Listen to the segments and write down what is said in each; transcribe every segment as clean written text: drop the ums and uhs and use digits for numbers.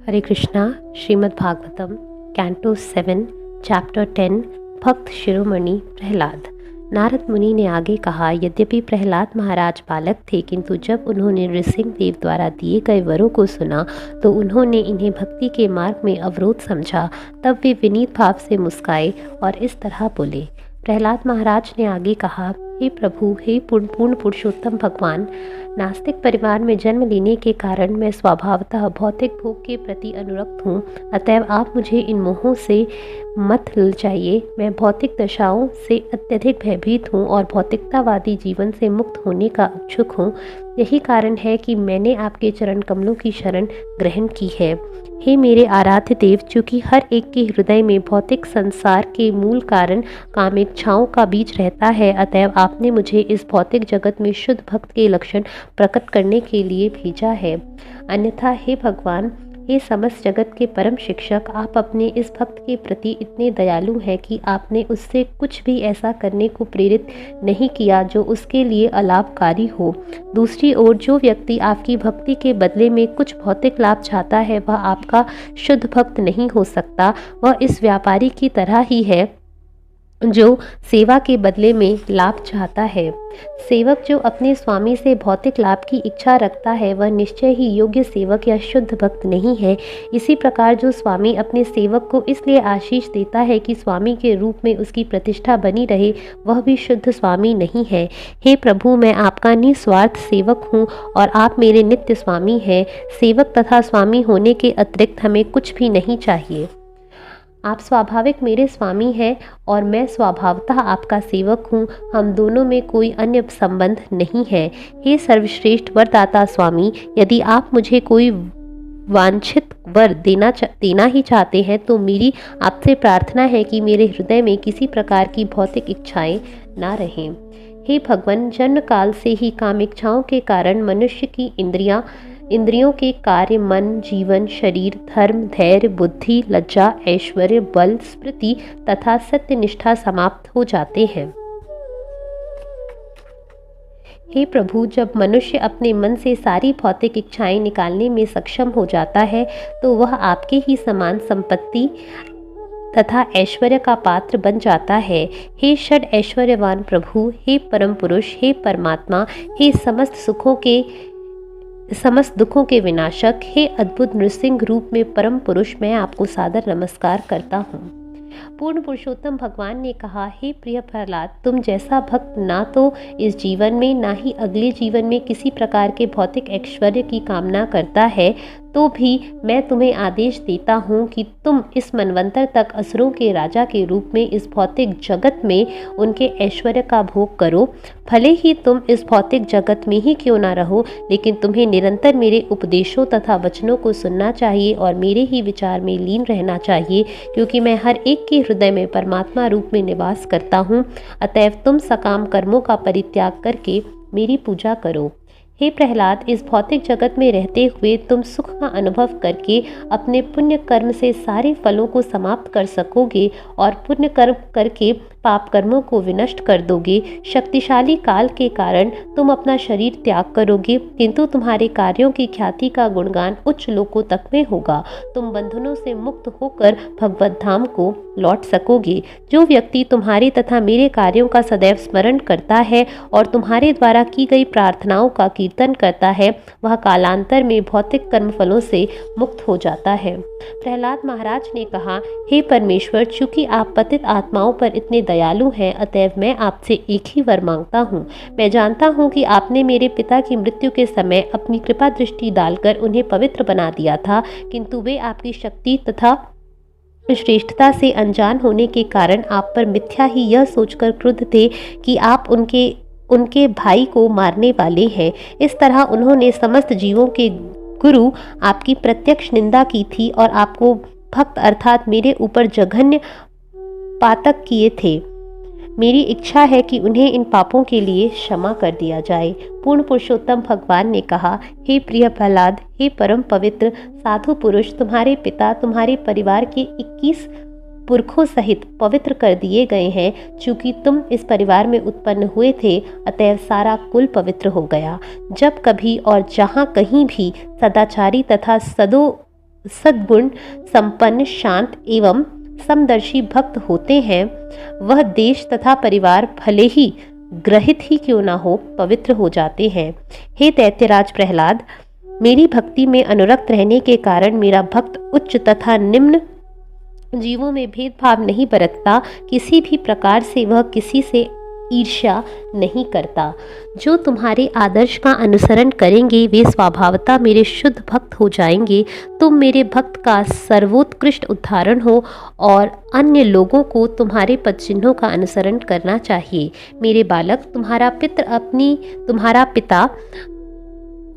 हरे Krishna. Shrimad Bhagavatam canto 7 chapter 10 भक्त शिरोमणि प्रहलाद। नारद मुनि ने आगे कहा, यद्यपि प्रहलाद महाराज बालक थे, किंतु जब उन्होंने नृसिंह देव द्वारा दिए गए वरों को सुना तो उन्होंने इन्हें भक्ति के मार्ग में अवरोध समझा। तब वे विनीत भाव से मुस्काए और इस तरह बोले। प्रहलाद महाराज ने आगे कहा, हे प्रभु, हे पूर्ण पुरुषोत्तम भगवान, नास्तिक परिवार में जन्म लेने के कारण मैं स्वभावतः भौतिक भोग के प्रति अनुरक्त हूँ। अतएव आप मुझे इन मोहों से मत ललचाइए। मैं भौतिक दशाओं से अत्यधिक भयभीत हूँ और भौतिकतावादी जीवन से मुक्त होने का इच्छुक हूँ। यही कारण है कि मैंने आपके चरण कमलों की शरण ग्रहण की है। हे मेरे आराध्य देव, चूँकि हर एक के हृदय में भौतिक संसार के मूल कारण कामेच्छाओं का बीज रहता है, अतएव आपने मुझे इस भौतिक जगत में शुद्ध भक्त के लक्षण प्रकट करने के लिए भेजा है। अन्यथा हे भगवान, हे समस्त जगत के परम शिक्षक, आप अपने इस भक्त के प्रति इतने दयालु हैं कि आपने उससे कुछ भी ऐसा करने को प्रेरित नहीं किया जो उसके लिए अलाभकारी हो। दूसरी ओर जो व्यक्ति आपकी भक्ति के बदले में कुछ भौतिक लाभ चाहता है, वह आपका शुद्ध भक्त नहीं हो सकता। वह इस व्यापारी की तरह ही है जो सेवा के बदले में लाभ चाहता है। सेवक जो अपने स्वामी से भौतिक लाभ की इच्छा रखता है, वह निश्चय ही योग्य सेवक या शुद्ध भक्त नहीं है। इसी प्रकार जो स्वामी अपने सेवक को इसलिए आशीष देता है कि स्वामी के रूप में उसकी प्रतिष्ठा बनी रहे, वह भी शुद्ध स्वामी नहीं है। हे प्रभु, मैं आपका निस्वार्थ सेवक हूँ और आप मेरे नित्य स्वामी हैं। सेवक तथा स्वामी होने के अतिरिक्त हमें कुछ भी नहीं चाहिए। आप स्वाभाविक मेरे स्वामी हैं और मैं स्वभावतः आपका सेवक हूँ। हम दोनों में कोई अन्य संबंध नहीं है। हे सर्वश्रेष्ठ वरदाता स्वामी, यदि आप मुझे कोई वांछित वर देना ही चाहते हैं तो मेरी आपसे प्रार्थना है कि मेरे हृदय में किसी प्रकार की भौतिक इच्छाएं ना रहें। हे भगवान, जन्म काल से ही काम इच्छाओं के कारण मनुष्य की इंद्रियों के कार्य, मन, जीवन, शरीर, धर्म, धैर्य, बुद्धि, लज्जा, ऐश्वर्य, बल, स्मृति तथा सत्यनिष्ठा समाप्त हो जाते हैं। हे प्रभु, जब मनुष्य अपने मन से सारी भौतिक इच्छाएं निकालने में सक्षम हो जाता है तो वह आपके ही समान संपत्ति तथा ऐश्वर्य का पात्र बन जाता है। हे षड ऐश्वर्यवान प्रभु, हे परम पुरुष, हे परमात्मा, हे समस्त दुखों के विनाशक, हे अद्भुत नृसिंह रूप में परम पुरुष, मैं आपको सादर नमस्कार करता हूँ। पूर्ण पुरुषोत्तम भगवान ने कहा, हे प्रिय प्रहलाद, तुम जैसा भक्त ना तो इस जीवन में ना ही अगले जीवन में किसी प्रकार के भौतिक ऐश्वर्य की कामना करता है, तो भी मैं तुम्हें आदेश देता हूँ कि तुम इस मनवंतर तक असुरों के राजा के रूप में इस भौतिक जगत में उनके ऐश्वर्य का भोग करो। भले ही तुम इस भौतिक जगत में ही क्यों ना रहो, लेकिन तुम्हें निरंतर मेरे उपदेशों तथा वचनों को सुनना चाहिए और मेरे ही विचार में लीन रहना चाहिए, क्योंकि मैं हर एक के हृदय में परमात्मा रूप में निवास करता हूँ। अतएव तुम सकाम कर्मों का परित्याग करके मेरी पूजा करो। हे प्रहलाद, इस भौतिक जगत में रहते हुए तुम सुख का अनुभव करके अपने पुण्य कर्म से सारे फलों को समाप्त कर सकोगे और पुण्य कर्म करके पाप कर्मों को विनष्ट कर दोगे। शक्तिशाली काल के कारण तुम अपना शरीर त्याग करोगे, किंतु तुम्हारे कार्यों की ख्याति का गुणगान उच्च लोकों तक में होगा। तुम बंधनों से मुक्त होकर भगवत धाम को लौट सकोगे। जो व्यक्ति तुम्हारे तथा मेरे कार्यों का सदैव स्मरण करता है और तुम्हारे द्वारा की गई प्रार्थनाओं का कीर्तन करता है, वह कालांतर में भौतिक कर्म फलों से मुक्त हो जाता है। प्रहलाद महाराज ने कहा, हे परमेश्वर, चूंकि आप पतित आत्माओं पर इतने दयालु हैं, अतएव मैं आपसे एक ही वर मांगता हूँ। मैं जानता हूँ कि आपने मेरे पिता की मृत्यु के समय अपनी कृपा दृष्टि डालकर उन्हें पवित्र बना दिया था, किंतु वे आपकी शक्ति तथा श्रेष्ठता से अनजान होने के कारण आप पर मिथ्या ही यह सोचकर क्रुद्ध थे कि आप उनके भाई को मारने वाले हैं। इस तरह उन्होंने समस्त जीवों के गुरु आपकी प्रत्यक्ष निंदा की थी और आपको भक्त अर्थात मेरे ऊपर जघन्य पातक किए थे। मेरी इच्छा है कि उन्हें इन पापों के लिए क्षमा कर दिया जाए। पूर्ण पुरुषोत्तम भगवान ने कहा, हे प्रिय प्रहलाद, हे परम पवित्र साधु पुरुष, तुम्हारे पिता तुम्हारे परिवार के 21 पुरखों सहित पवित्र कर दिए गए हैं। चूंकि तुम इस परिवार में उत्पन्न हुए थे, अतएव सारा कुल पवित्र हो गया। जब कभी और जहाँ कहीं भी सदाचारी तथा सद्गुण संपन्न, शांत एवं समदर्शी भक्त होते हैं, वह देश तथा परिवार भले ही ग्रहित ही क्यों ना हो, पवित्र हो जाते हैं। हे दैत्यराज प्रहलाद, मेरी भक्ति में अनुरक्त रहने के कारण मेरा भक्त उच्च तथा निम्न जीवों में भेदभाव नहीं बरतता, किसी भी प्रकार से वह किसी से ईर्ष्या नहीं करता। जो तुम्हारे आदर्श का अनुसरण करेंगे वे स्वभावतः मेरे शुद्ध भक्त हो जाएंगे। तुम मेरे भक्त का सर्वोत्कृष्ट उदाहरण हो और अन्य लोगों को तुम्हारे पद चिन्हों का अनुसरण करना चाहिए। मेरे बालक, तुम्हारा पिता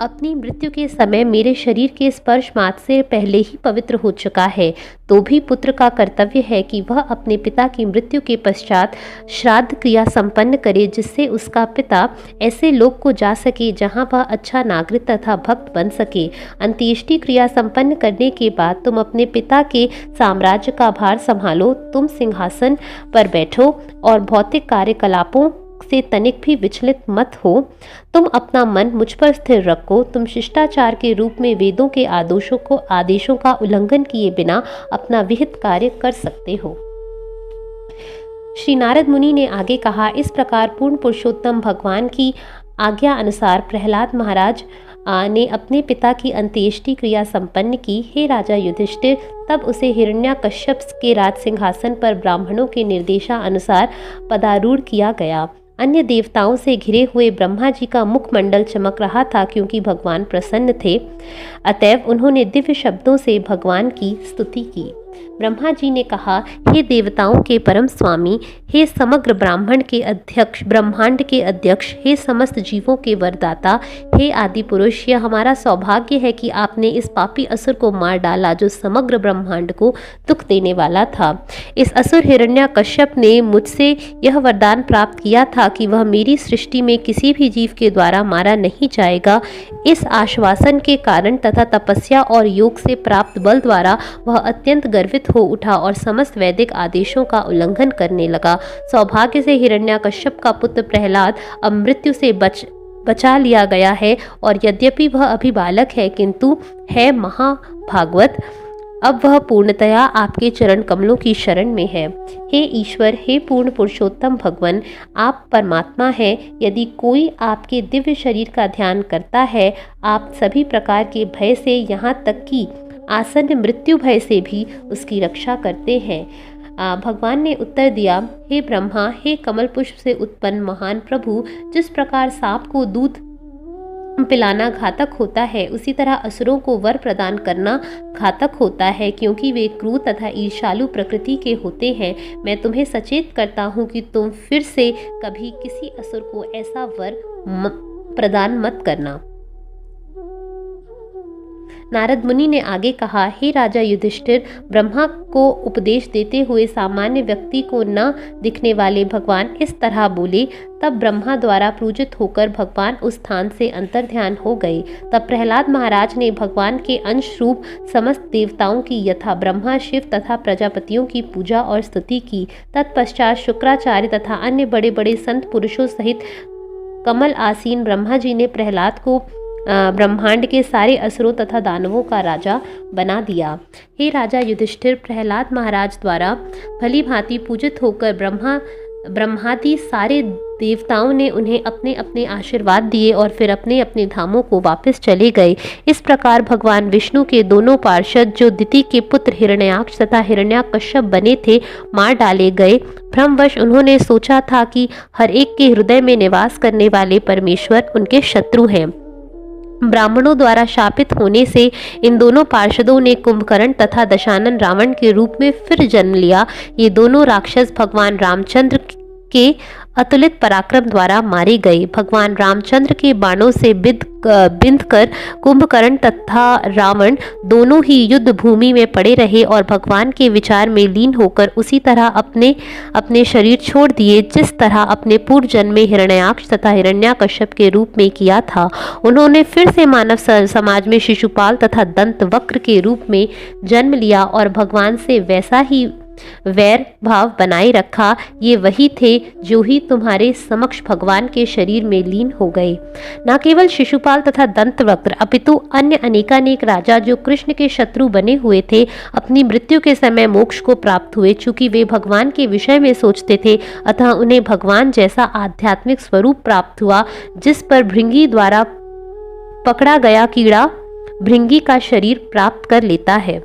अपनी मृत्यु के समय मेरे शरीर के स्पर्श मात्र से पहले ही पवित्र हो चुका है, तो भी पुत्र का कर्तव्य है कि वह अपने पिता की मृत्यु के पश्चात श्राद्ध क्रिया संपन्न करे, जिससे उसका पिता ऐसे लोक को जा सके जहां वह अच्छा नागरिक तथा भक्त बन सके। अंत्येष्टि क्रिया संपन्न करने के बाद तुम अपने पिता के साम्राज्य का भार संभालो। तुम सिंहासन पर बैठो और भौतिक कार्यकलापों से तनिक भी विचलित मत हो। तुम अपना मन मुझ पर स्थिर रखो। तुम शिष्टाचार के रूप में वेदों के आदेशों का उल्लंघन किए बिना अपना विहित कार्य कर सकते हो। श्री नारद मुनि ने आगे कहा, इस प्रकार पूर्ण पुरुषोत्तम भगवान की आज्ञा अनुसार प्रहलाद महाराज ने अपने पिता की अंत्येष्टि क्रिया संपन्न की। हे राजा युधिष्ठिर, तब उसे हिरण्याकश्यप के राज सिंहासन पर ब्राह्मणों के निर्देशानुसार पदारूढ़ किया गया। अन्य देवताओं से घिरे हुए ब्रह्मा जी का मुखमंडल चमक रहा था, क्योंकि भगवान प्रसन्न थे। अतएव उन्होंने दिव्य शब्दों से भगवान की स्तुति की। ब्रह्मा जी ने कहा, हे देवताओं के परम स्वामी, हे समग्र ब्राह्मण के अध्यक्ष, ब्रह्मांड के अध्यक्ष, हे समस्त जीवों के वरदाता, हे आदि पुरुष, यह हमारा सौभाग्य है कि आपने इस पापी असुर को मार डाला जो समग्र ब्रह्मांड को दुख देने वाला था। इस असुर हिरण्याकश्यप ने मुझसे यह वरदान प्राप्त किया था कि वह मेरी सृष्टि में किसी भी जीव के द्वारा मारा नहीं जाएगा। इस आश्वासन के कारण तथा तपस्या और योग से प्राप्त बल द्वारा वह अत्यंत गर्वित हो उठा और समस्त वैदिक आदेशों का उल्लंघन करने लगा। सौभाग्य से हिरण्याकश्यप का पुत्र प्रहलाद अब मृत्यु से बचा लिया गया है, और यद्यपि वह अभी बालक है किंतु है महाभागवत। अब वह पूर्णतया आपके चरण कमलों की शरण में है। हे ईश्वर, हे पूर्ण पुरुषोत्तम भगवान, आप परमात्मा हैं। यदि कोई आपके दिव्य शरीर का ध्यान करता है, आप सभी प्रकार के भय से, यहाँ तक कि आसन्न मृत्यु भय से भी उसकी रक्षा करते हैं। भगवान ने उत्तर दिया, हे ब्रह्मा, हे कमल पुष्प से उत्पन्न महान प्रभु, जिस प्रकार सांप को दूध पिलाना घातक होता है, उसी तरह असुरों को वर प्रदान करना घातक होता है, क्योंकि वे क्रूर तथा ईर्ष्यालु प्रकृति के होते हैं। मैं तुम्हें सचेत करता हूँ कि तुम फिर से कभी किसी असुर को ऐसा वर प्रदान मत करना। नारद मुनि ने आगे कहा, हे राजा युधिष्ठिर, ब्रह्मा को उपदेश देते हुए सामान्य व्यक्ति को न दिखने वाले भगवान इस तरह बोले। तब ब्रह्मा द्वारा पूजित होकर भगवान उस स्थान से अंतर्ध्यान हो गए। तब प्रहलाद महाराज ने भगवान के अंश रूप समस्त देवताओं की यथा ब्रह्मा, शिव तथा प्रजापतियों की पूजा और स्तुति की। तत्पश्चात शुक्राचार्य तथा अन्य बड़े बड़े संत पुरुषों सहित कमल आसीन ब्रह्मा जी ने प्रहलाद को ब्रह्मांड के सारे असुरों तथा दानवों का राजा बना दिया। हे राजा युधिष्ठिर, प्रहलाद महाराज द्वारा भली भांति पूजित होकर ब्रह्मादि सारे देवताओं ने उन्हें अपने अपने आशीर्वाद दिए और फिर अपने अपने धामों को वापस चले गए। इस प्रकार भगवान विष्णु के दोनों पार्षद, जो दिति के पुत्र हिरण्याक्ष तथा हिरण्याकश्यप बने थे, मार डाले गए। भ्रमवश उन्होंने सोचा था कि हर एक के हृदय में निवास करने वाले परमेश्वर उनके शत्रु हैं। ब्राह्मणों द्वारा शापित होने से इन दोनों पार्षदों ने कुंभकर्ण तथा दशानन रावण के रूप में फिर जन्म लिया। ये दोनों राक्षस भगवान रामचंद्र के अतुलित पराक्रम द्वारा मारे गए। भगवान रामचंद्र के बाणों से बिंध कर कुंभकर्ण तथा रावण दोनों ही युद्ध भूमि में पड़े रहे और भगवान के विचार में लीन होकर उसी तरह अपने अपने शरीर छोड़ दिए, जिस तरह अपने पूर्व जन्म में हिरण्याक्ष तथा हिरण्याकश्यप के रूप में किया था। उन्होंने फिर से मानव समाज में शिशुपाल तथा दंत वक्र के रूप में जन्म लिया और भगवान से वैसा ही वैर भाव बनाए रखा, ये वही थे जो ही तुम्हारे समक्ष भगवान के शरीर में लीन हो गए। न केवल शिशुपाल तथा दंतवक्र अपितु अन्य अनेकानेक राजा जो कृष्ण के शत्रु बने हुए थे, अपनी मृत्यु के समय मोक्ष को प्राप्त हुए। चूंकि वे भगवान के विषय में सोचते थे, अतः उन्हें भगवान जैसा आध्यात्मिक स्वरूप प्राप्त हुआ, जिस पर भृंगी द्वारा पकड़ा गया कीड़ा भृंगी का शरीर प्राप्त कर लेता है।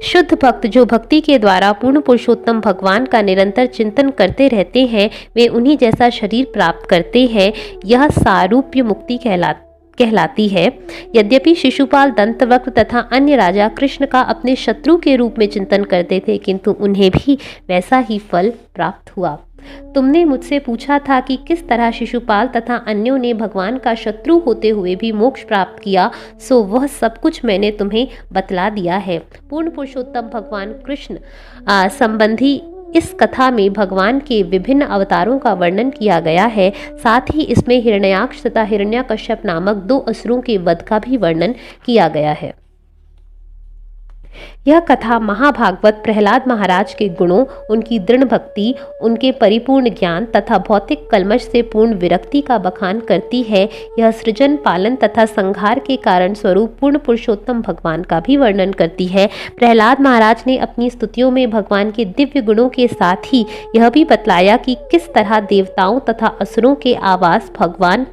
शुद्ध भक्त जो भक्ति के द्वारा पूर्ण पुरुषोत्तम भगवान का निरंतर चिंतन करते रहते हैं, वे उन्हीं जैसा शरीर प्राप्त करते हैं। यह सारूप्य मुक्ति कहलाती है। यद्यपि शिशुपाल, दंतवक्र तथा अन्य राजा कृष्ण का अपने शत्रु के रूप में चिंतन करते थे, किंतु उन्हें भी वैसा ही फल प्राप्त हुआ। तुमने मुझसे पूछा था कि किस तरह शिशुपाल तथा अन्यों ने भगवान का शत्रु होते हुए भी मोक्ष प्राप्त किया, सो वह सब कुछ मैंने तुम्हें बतला दिया है। पूर्ण पुरुषोत्तम भगवान कृष्ण संबंधी इस कथा में भगवान के विभिन्न अवतारों का वर्णन किया गया है। साथ ही इसमें हिरण्याक्ष तथा हिरण्यकश्यप नामक 2 असुरों के वध का भी वर्णन किया गया है। यह कथा महाभागवत प्रहलाद महाराज के गुणों, उनकी दृढ़ भक्ति, उनके परिपूर्ण ज्ञान तथा भौतिक कलमश से पूर्ण विरक्ति का बखान करती है। यह सृजन, पालन तथा संहार के कारण स्वरूप पूर्ण पुरुषोत्तम भगवान का भी वर्णन करती है। प्रहलाद महाराज ने अपनी स्तुतियों में भगवान के दिव्य गुणों के साथ ही यह भी बतलाया कि किस तरह देवताओं तथा असुरों के आवास भगवान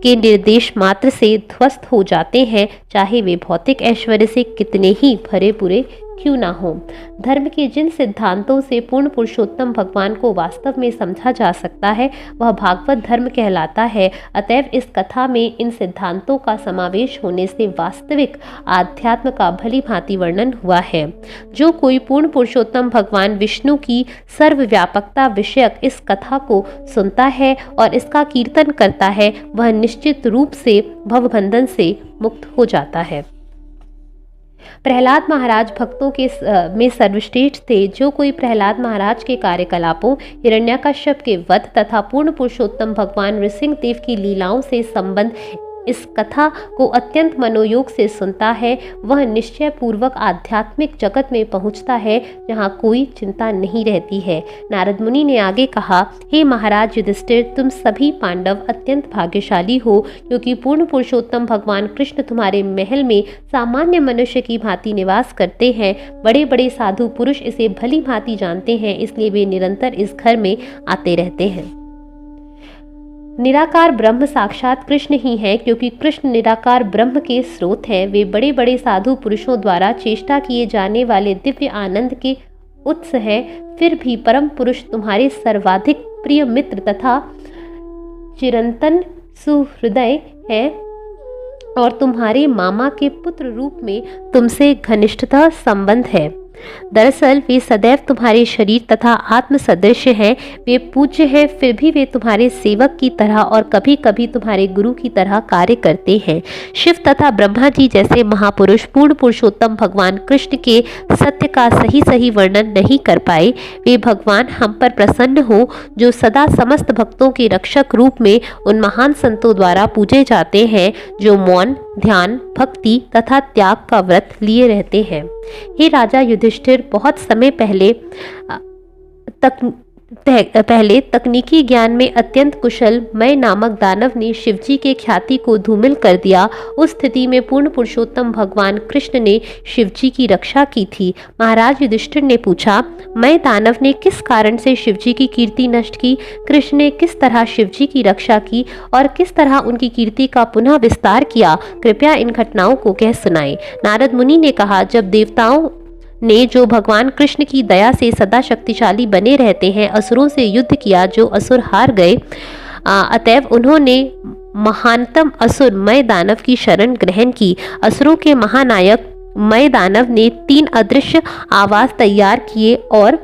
के निर्देश मात्र से ध्वस्त हो जाते हैं, चाहे वे भौतिक ऐश्वर्य से कितने ही भरे पूरे क्यों ना हो। धर्म के जिन सिद्धांतों से पूर्ण पुरुषोत्तम भगवान को वास्तव में समझा जा सकता है, वह भागवत धर्म कहलाता है। अतएव इस कथा में इन सिद्धांतों का समावेश होने से वास्तविक आध्यात्म का भली भांति वर्णन हुआ है। जो कोई पूर्ण पुरुषोत्तम भगवान विष्णु की सर्वव्यापकता विषयक इस कथा को सुनता है और इसका कीर्तन करता है, वह निश्चित रूप से भवबंधन से मुक्त हो जाता है। प्रहलाद महाराज भक्तों के में सर्वश्रेष्ठ थे। जो कोई प्रहलाद महाराज के कार्यकलापों, हिरण्यकश्यप के वध तथा पूर्ण पुरुषोत्तम भगवान नृसिंह देव की लीलाओं से संबंध इस कथा को अत्यंत मनोयोग से सुनता है, वह निश्चय पूर्वक आध्यात्मिक जगत में पहुंचता है, जहां कोई चिंता नहीं रहती है। नारद मुनि ने आगे कहा, हे महाराज युधिष्ठिर, तुम सभी पांडव अत्यंत भाग्यशाली हो, क्योंकि पूर्ण पुरुषोत्तम भगवान कृष्ण तुम्हारे महल में सामान्य मनुष्य की भांति निवास करते हैं। बड़े बड़े साधु पुरुष इसे भली भांति जानते हैं, इसलिए वे निरंतर इस घर में आते रहते हैं। निराकार ब्रह्म साक्षात कृष्ण ही है, क्योंकि कृष्ण निराकार ब्रह्म के स्रोत हैं। वे बड़े बड़े साधु पुरुषों द्वारा चेष्टा किए जाने वाले दिव्य आनंद के उत्स हैं। फिर भी परम पुरुष तुम्हारे सर्वाधिक प्रिय मित्र तथा चिरंतन सुहृदय हैं और तुम्हारे मामा के पुत्र रूप में तुमसे घनिष्ठता संबंध है। दरअसल वे सदैव तुम्हारे शरीर तथा आत्म सदृश हैं। वे पूज्य हैं, फिर भी वे तुम्हारे सेवक की तरह और कभी कभी तुम्हारे गुरु की तरह कार्य करते हैं। शिव तथा ब्रह्मा जी जैसे महापुरुष पूर्ण पुरुषोत्तम भगवान कृष्ण के सत्य का सही सही वर्णन नहीं कर पाए। वे भगवान हम पर प्रसन्न हो, जो सदा समस्त भक्तों के रक्षक रूप में उन महान संतों द्वारा पूजे जाते हैं, जो मौन, ध्यान, भक्ति तथा त्याग का व्रत लिए रहते हैं। हे राजा युधिष्ठिर, बहुत समय पहले तकनीकी ज्ञान में अत्यंत कुशल मय नामक दानव ने शिवजी के ख्याति को धूमिल कर दिया। उस स्थिति में पूर्ण पुरुषोत्तम भगवान कृष्ण ने शिवजी की रक्षा की थी। महाराज युधिष्ठिर ने पूछा, मय दानव ने किस कारण से शिवजी की कीर्ति नष्ट की? कृष्ण ने किस तरह शिवजी की रक्षा की और किस तरह उनकी कीर्ति का पुनः विस्तार किया? कृपया इन घटनाओं को कह सुनाएं। नारद मुनि ने कहा, जब देवताओं ने, जो भगवान कृष्ण की दया से सदा शक्तिशाली बने रहते हैं, असुरों से युद्ध किया, जो असुर हार गए, अतएव उन्होंने महानतम असुर मय दानव की शरण ग्रहण की। असुरों के महानायक मय दानव ने 3 अदृश्य आवास तैयार किए और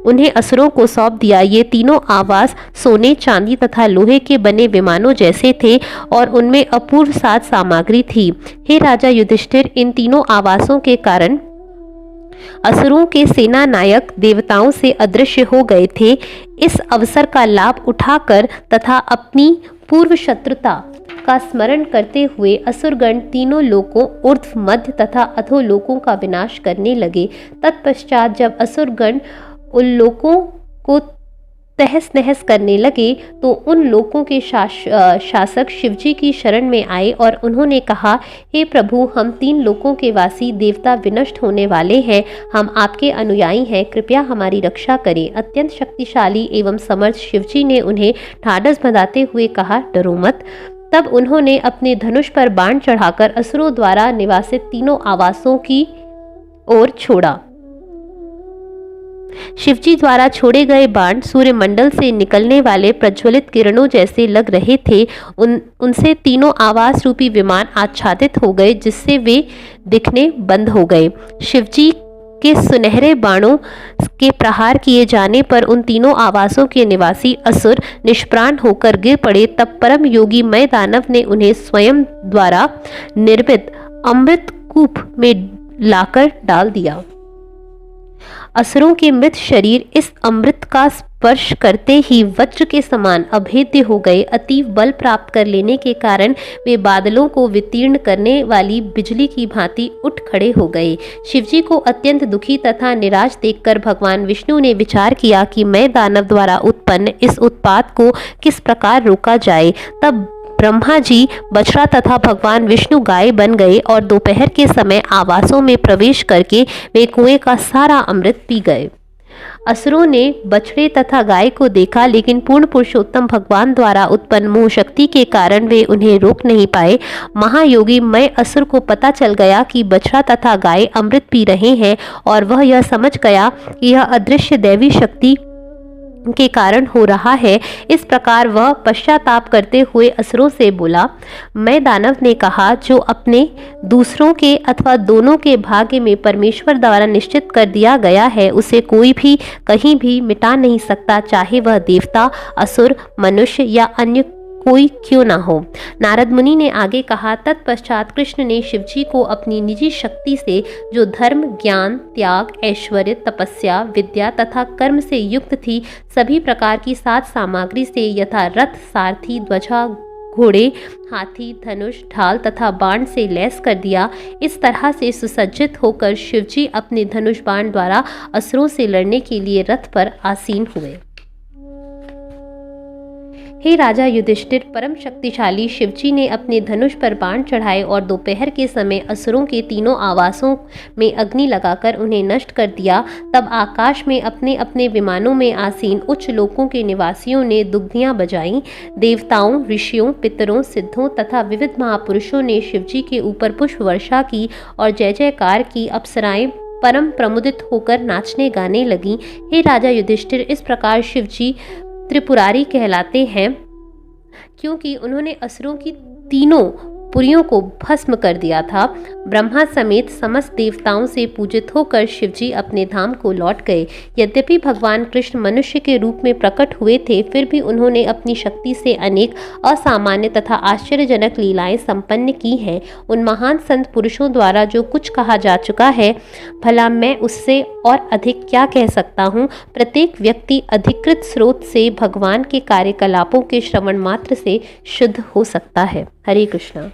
उन्हें असुरों को सौंप दिया। ये तीनों आवास सोने, चांदी तथा लोहे के बने विमानों जैसे थे और उनमें अपूर्व साज सामग्री थी। हे राजा युधिष्ठिर, इन तीनों आवासों के कारण असुरों के सेना नायक देवताओं से अदृश्य हो गए थे। इस अवसर का लाभ उठाकर तथा अपनी पूर्व शत्रुता का स्मरण करते हुए असुरगण तीनों लोकों ऊर्ध्व, मध्य तथा अधो लोकों का विनाश करने लगे। तत्पश्चात जब असुरगण उन लोकों को तहस नहस करने लगे तो उन लोकों के शासक शिवजी की शरण में आए और उन्होंने कहा, हे प्रभु, हम 3 लोकों के वासी देवता विनष्ट होने वाले हैं, हम आपके अनुयायी हैं, कृपया हमारी रक्षा करें। अत्यंत शक्तिशाली एवं समर्थ शिवजी ने उन्हें ढाढ़स बंधाते हुए कहा, डरो मत। तब उन्होंने अपने धनुष पर बाण चढ़ाकर असुरों द्वारा निवासित तीनों आवासों की ओर छोड़ा। शिवजी द्वारा छोड़े गए बाण सूर्यमंडल से निकलने वाले प्रज्वलित किरणों जैसे लग रहे थे। उनसे तीनों आवास रूपी विमान आच्छादित हो गए, जिससे वे दिखने बंद हो गए। शिवजी के सुनहरे बाणों के प्रहार किए जाने पर उन तीनों आवासों के निवासी असुर निष्प्राण होकर गिर पड़े। तब परम योगी मय दानव ने उन्हें स्वयं द्वारा निर्मित अमृत कूप में लाकर डाल दिया। असुरों के मृत शरीर इस अमृत का स्पर्श करते ही वज्र के समान अभेद्य हो गए। अतीव बल प्राप्त कर लेने के कारण वे बादलों को वितीर्ण करने वाली बिजली की भांति उठ खड़े हो गए। शिवजी को अत्यंत दुखी तथा निराश देखकर भगवान विष्णु ने विचार किया कि मैं दानव द्वारा उत्पन्न इस उत्पात को किस प्रकार रोका जाए। तब ब्रह्मा जी बछड़ा तथा भगवान विष्णु गाय बन गए और दोपहर के समय आवासों में प्रवेश करके वे कुएं का सारा अमृत पी गए। असुरों ने बछड़े तथा गाय को देखा, लेकिन पूर्ण पुरुषोत्तम भगवान द्वारा उत्पन्न मोह शक्ति के कारण वे उन्हें रोक नहीं पाए। महायोगी मय असुर को पता चल गया कि बछड़ा तथा गाय अमृत पी रहे हैं और वह यह समझ गया कि यह अदृश्य दैवी शक्ति के कारण हो रहा है। इस प्रकार वह पश्चाताप करते हुए असुरों से बोला, मैं दानव ने कहा, जो अपने, दूसरों के अथवा दोनों के भाग्य में परमेश्वर द्वारा निश्चित कर दिया गया है, उसे कोई भी कहीं भी मिटा नहीं सकता, चाहे वह देवता, असुर, मनुष्य या अन्य कोई क्यों ना हो। नारद मुनि ने आगे कहा, तत्पश्चात कृष्ण ने शिवजी को अपनी निजी शक्ति से, जो धर्म, ज्ञान, त्याग, ऐश्वर्य, तपस्या, विद्या तथा कर्म से युक्त थी, सभी प्रकार की सात सामग्री से यथा रथ, सारथी, ध्वजा, घोड़े, हाथी, धनुष, ढाल तथा बाण से लैस कर दिया। इस तरह से सुसज्जित होकर शिवजी अपने धनुष बाण द्वारा असुरों से लड़ने के लिए रथ पर आसीन हुए। हे राजा युधिष्ठिर, परम शक्तिशाली शिवजी ने अपने धनुष पर बाण चढ़ाए और दोपहर के समय असुरों के तीनों आवासों में अग्नि लगाकर उन्हें नष्ट कर दिया। तब आकाश में अपने अपने विमानों में आसीन उच्च लोकों के निवासियों ने दुग्धियां बजाईं। देवताओं, ऋषियों, पितरों, सिद्धों तथा विविध महापुरुषों ने शिवजी के ऊपर पुष्प वर्षा की और जय जयकार की। अप्सराएं परम प्रमुदित होकर नाचने गाने लगीं। हे राजा युधिष्ठिर, इस प्रकार शिवजी त्रिपुरारी कहलाते हैं, क्योंकि उन्होंने असुरों की तीनों पुरियों को भस्म कर दिया था। ब्रह्मा समेत समस्त देवताओं से पूजित होकर शिवजी अपने धाम को लौट गए। यद्यपि भगवान कृष्ण मनुष्य के रूप में प्रकट हुए थे, फिर भी उन्होंने अपनी शक्ति से अनेक असामान्य तथा आश्चर्यजनक लीलाएं संपन्न की हैं। उन महान संत पुरुषों द्वारा जो कुछ कहा जा चुका है, भला मैं उससे और अधिक क्या कह सकता हूँ। प्रत्येक व्यक्ति अधिकृत स्रोत से भगवान के कार्यकलापों के श्रवण मात्र से शुद्ध हो सकता है। हरे कृष्णा।